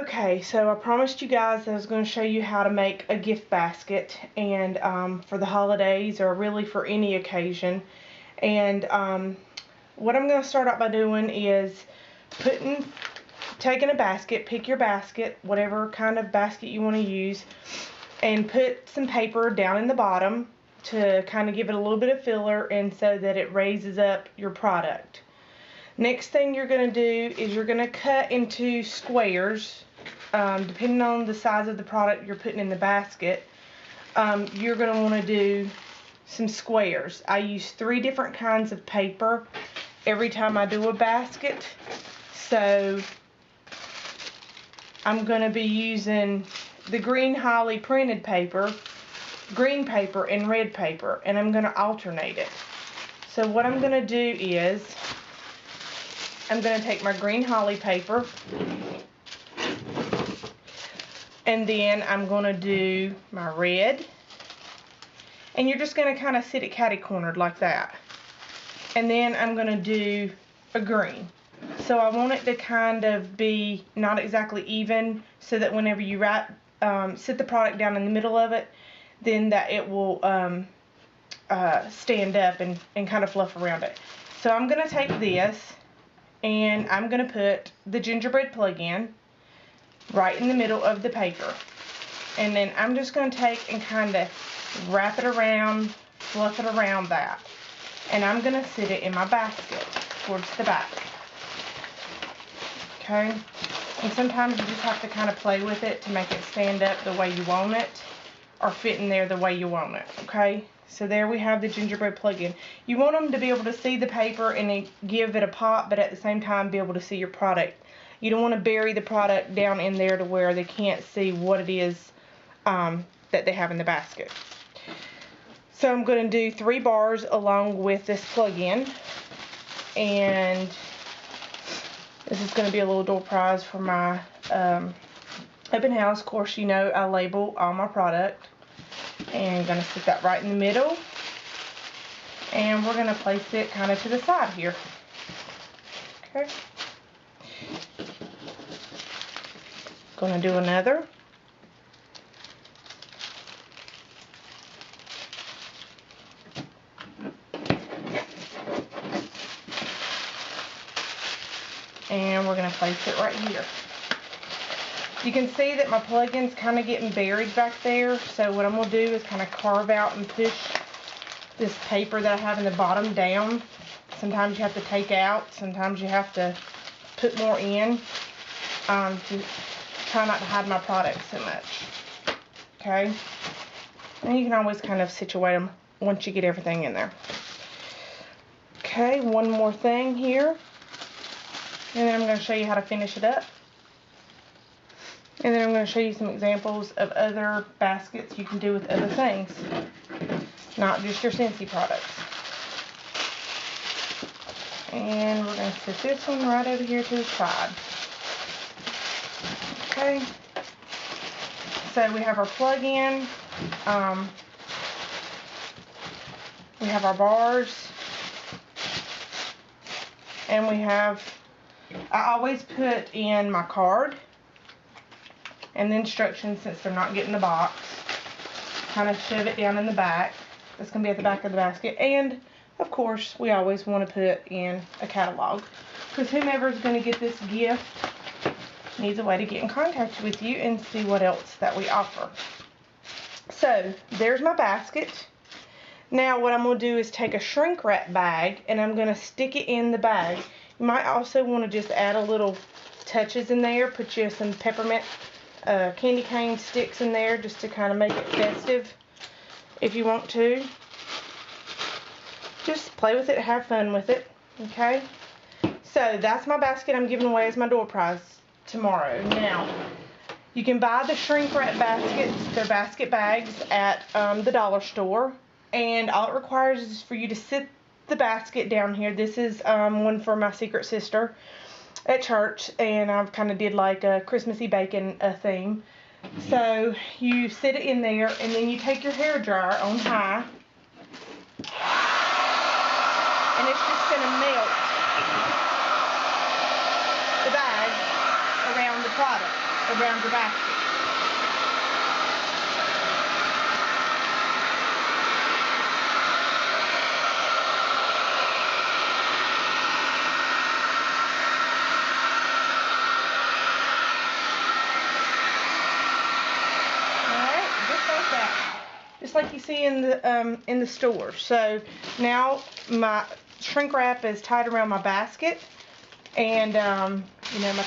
Okay, so I promised you guys that I was going to show you how to make a gift basket, and for the holidays or really for any occasion. And what I'm going to start out by doing is taking a basket, pick your basket, whatever kind of basket you want to use, and put some paper down in the bottom to kind of give it a little bit of filler and so that it raises up your product. Next thing you're going to do is you're going to cut into squares, depending on the size of the product you're putting in the basket. You're going to want to do some squares. I use 3 different kinds of paper every time I do a basket. So I'm going to be using the green holly printed paper, green paper, and red paper, and I'm going to alternate it. So what I'm going to do is I'm going to take my green holly paper, and then I'm going to do my red, and you're just going to kind of sit it catty-cornered like that. And then I'm going to do a green. So I want it to kind of be not exactly even, so that whenever you sit the product down in the middle of it, then that it will stand up and kind of fluff around it. So I'm going to take this, and I'm going to put the gingerbread plug-in right in the middle of the paper. And then I'm just going to take and kind of wrap it around, fluff it around that. And I'm going to sit it in my basket towards the back. Okay? And sometimes you just have to kind of play with it to make it stand up the way you want it, or fit in there the way you want it. Okay? So there we have the gingerbread plug-in. You want them to be able to see the paper and give it a pop, but at the same time be able to see your product. You don't want to bury the product down in there to where they can't see what it is that they have in the basket. So I'm going to do 3 bars along with this plug-in, and this is going to be a little door prize for my open house. Of course, you know I label all my product. And I'm going to stick that right in the middle, and we're going to place it kind of to the side here. Okay. Going to do another. And we're going to place it right here. You can see that my plug-in's kind of getting buried back there, so what I'm going to do is kind of carve out and push this paper that I have in the bottom down. Sometimes you have to take out, sometimes you have to put more in to try not to hide my product so much. Okay? And you can always kind of situate them once you get everything in there. Okay, one more thing here, and then I'm going to show you how to finish it up. And then I'm going to show you some examples of other baskets you can do with other things, not just your Scentsy products. And we're going to set this one right over here to the side. Okay. So we have our plug-in, we have our bars, and I always put in my card and the instructions, since they're not getting the box. Kind of shove it down in the back. That's going to be at the back of the basket. And, of course, we always want to put in a catalog, because whomever is going to get this gift needs a way to get in contact with you and see what else that we offer. So, there's my basket. Now, what I'm going to do is take a shrink wrap bag, and I'm going to stick it in the bag. You might also want to just add a little touches in there. Put you some peppermint candy cane sticks in there just to kind of make it festive if you want to. Just play with it, have fun with it. Okay, so that's my basket I'm giving away as my door prize tomorrow. Now, you can buy the shrink wrap baskets, they're basket bags, at the dollar store, and all it requires is for you to sit the basket down here. This is one for my secret sister at church, and I've kind of did like a Christmassy bacon theme. So you sit it in there, and then you take your hair dryer on high, and it's just going to melt the bag around the product. around your basket. Just like you see in the store. So now my shrink wrap is tied around my basket, and you know, my